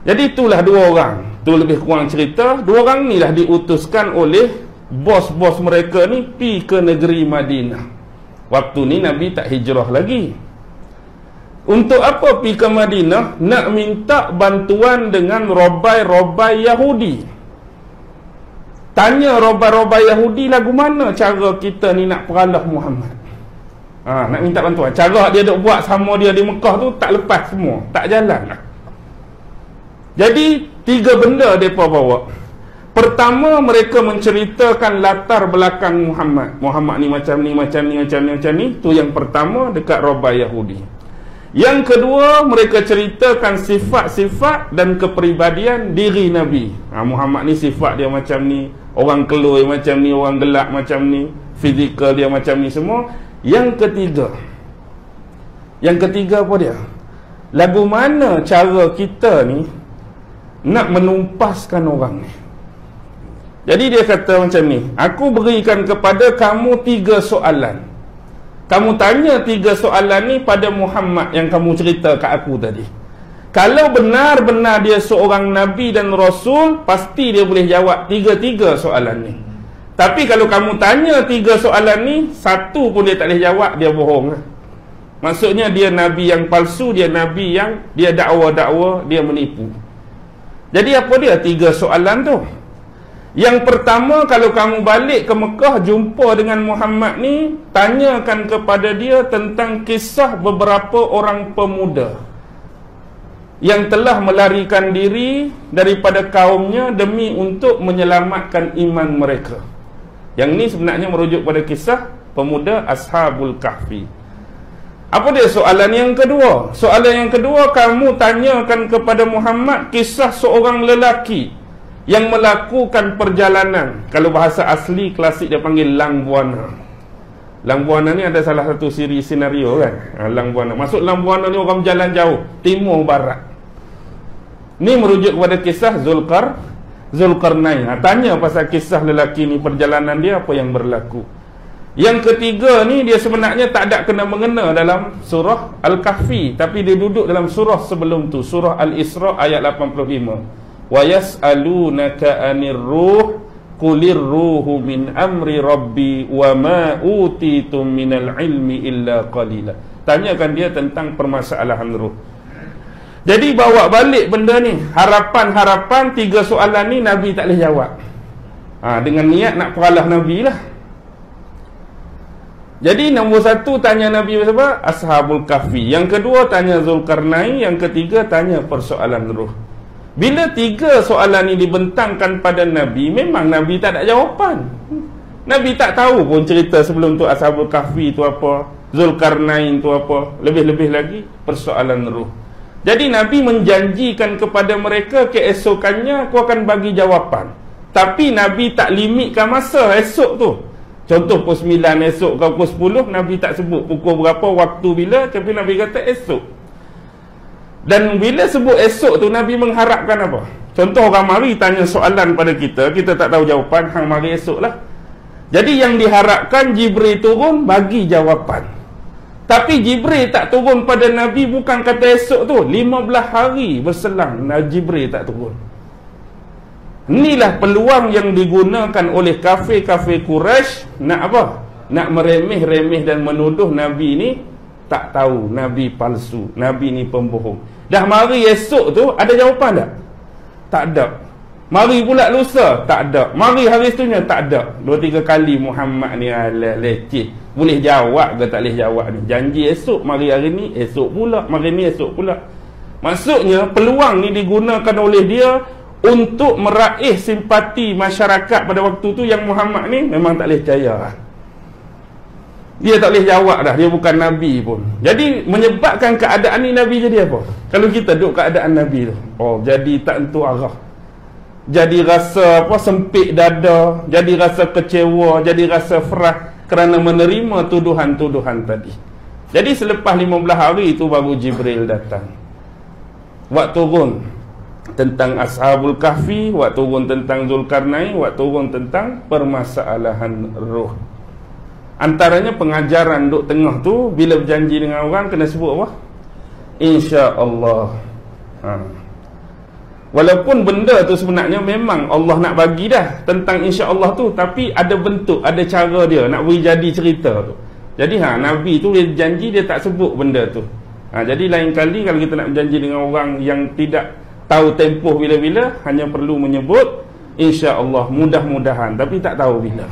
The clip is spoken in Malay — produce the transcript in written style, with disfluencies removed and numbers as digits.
Jadi itulah dua orang. Tu lebih kurang cerita. Dua orang ni lah diutuskan oleh bos-bos mereka ni pi ke negeri Madinah. Waktu ni Nabi tak hijrah lagi. Untuk apa pi ke Madinah? Nak minta bantuan dengan robai-robai Yahudi. Tanya robai-robai Yahudi, lagu mana cara kita ni nak peralah Muhammad? Nak minta bantuan. Cara dia duk buat sama dia di Mekah tu tak lepas semua, tak jalan lah. Jadi 3 benda mereka bawa. Pertama, mereka menceritakan latar belakang Muhammad. Muhammad ni macam ni, macam ni, macam ni, macam ni. Tu yang pertama dekat robai Yahudi. Yang kedua, mereka ceritakan sifat-sifat dan kepribadian diri Nabi. Muhammad ni sifat dia macam ni, orang keluar macam ni, orang gelap macam ni, fizikal dia macam ni semua. Yang ketiga apa dia? Lagu mana cara kita ni nak menumpaskan orang ni? Jadi dia kata macam ni, aku berikan kepada kamu 3 soalan. Kamu tanya 3 soalan ni pada Muhammad yang kamu cerita kat aku tadi. Kalau benar-benar dia seorang Nabi dan Rasul, pasti dia boleh jawab 3 soalan ni. Tapi kalau kamu tanya 3 soalan ni, satu pun dia tak boleh jawab, dia bohong. Maksudnya dia Nabi yang palsu, dia Nabi yang dia dakwa-dakwa, dia menipu. Jadi apa dia 3 soalan tu? Yang pertama, kalau kamu balik ke Mekah jumpa dengan Muhammad ni, tanyakan kepada dia tentang kisah beberapa orang pemuda yang telah melarikan diri daripada kaumnya demi untuk menyelamatkan iman mereka. Yang ni sebenarnya merujuk pada kisah pemuda Ashabul Kahfi. Apa dia soalan yang kedua? Soalan yang kedua, kamu tanyakan kepada Muhammad kisah seorang lelaki yang melakukan perjalanan. Kalau bahasa asli klasik dia panggil Lang Buana. Lang Buana ni ada salah satu siri senario kan. Lang Buana. Maksud Lang Buana ni orang berjalan jauh, timur barat. Ni merujuk kepada kisah Zulkarnain. Tanya pasal kisah lelaki ni, perjalanan dia, apa yang berlaku. Yang ketiga ni, dia sebenarnya tak ada kena-mengena dalam surah Al-Kahfi, tapi dia duduk dalam surah sebelum tu, surah Al-Isra ayat 85. Wa yas'alunaka 'anir ruh qulir ruhu min amri rabbi wa ma utitum minal ilmi illa qalila. Tanyakan dia tentang permasalahan ruh. Jadi bawa balik benda ni, harapan-harapan 3 soalan ni Nabi tak boleh jawab. Dengan niat nak peralah Nabi lah. Jadi nombor 1 tanya Nabi apa? Ashabul Kahfi. Yang kedua tanya Zulkarnain. Yang ketiga tanya persoalan ruh. Bila 3 soalan ni dibentangkan pada Nabi, memang Nabi tak ada jawapan. Nabi tak tahu pun cerita sebelum tu Ashabul Kahfi tu apa, Zulkarnain tu apa, lebih-lebih lagi persoalan ruh. Jadi Nabi menjanjikan kepada mereka keesokannya aku akan bagi jawapan. Tapi Nabi tak limitkan masa esok tu. Contoh pukul 9 esok ke pukul 10, Nabi tak sebut pukul berapa, waktu bila, tapi Nabi kata esok. Dan bila sebut esok tu, Nabi mengharapkan apa? Contoh orang mari tanya soalan pada kita, kita tak tahu jawapan, hang mari esok lah. Jadi yang diharapkan Jibril turun bagi jawapan. Tapi Jibril tak turun pada Nabi bukan kata esok tu, 15 hari berselang Jibril tak turun. Inilah peluang yang digunakan oleh kafir-kafir Quraisy nak apa? Nak meremeh-remeh dan menuduh Nabi ni tak tahu, Nabi palsu, Nabi ni pembohong. Dah mari esok tu ada jawapan tak? Tak ada. Mari pula lusa, tak ada. Mari hari seterusnya, tak ada. 2-3 kali Muhammad ni leceh. Boleh jawab ke tak boleh jawab ni? Janji esok, mari hari ni, esok pula, mari ni, esok pula. Maksudnya peluang ni digunakan oleh dia untuk meraih simpati masyarakat pada waktu tu yang Muhammad ni memang tak boleh percaya. Dia tak boleh jawab dah, dia bukan Nabi pun. Jadi menyebabkan keadaan ni Nabi jadi apa? Kalau kita duduk keadaan Nabi tu, jadi tak tentu arah. Jadi rasa apa, sempit dada, jadi rasa kecewa, jadi rasa frah kerana menerima tuduhan-tuduhan tadi. Jadi selepas 15 hari itu baru Jibril datang. Waktu turun tentang Ashabul Kahfi, waktu turun tentang Zulkarnain, waktu turun tentang permasalahan ruh. Antaranya pengajaran duk tengah tu, bila berjanji dengan orang kena sebut apa? InsyaAllah. Walaupun benda tu sebenarnya memang Allah nak bagi dah tentang insya-Allah tu, tapi ada bentuk, ada cara dia nak beri jadi cerita tu. Jadi Nabi tu dia janji, dia tak sebut benda tu. Jadi lain kali kalau kita nak berjanji dengan orang yang tidak tahu tempoh bila-bila, hanya perlu menyebut insya-Allah, mudah-mudahan, tapi tak tahu bila.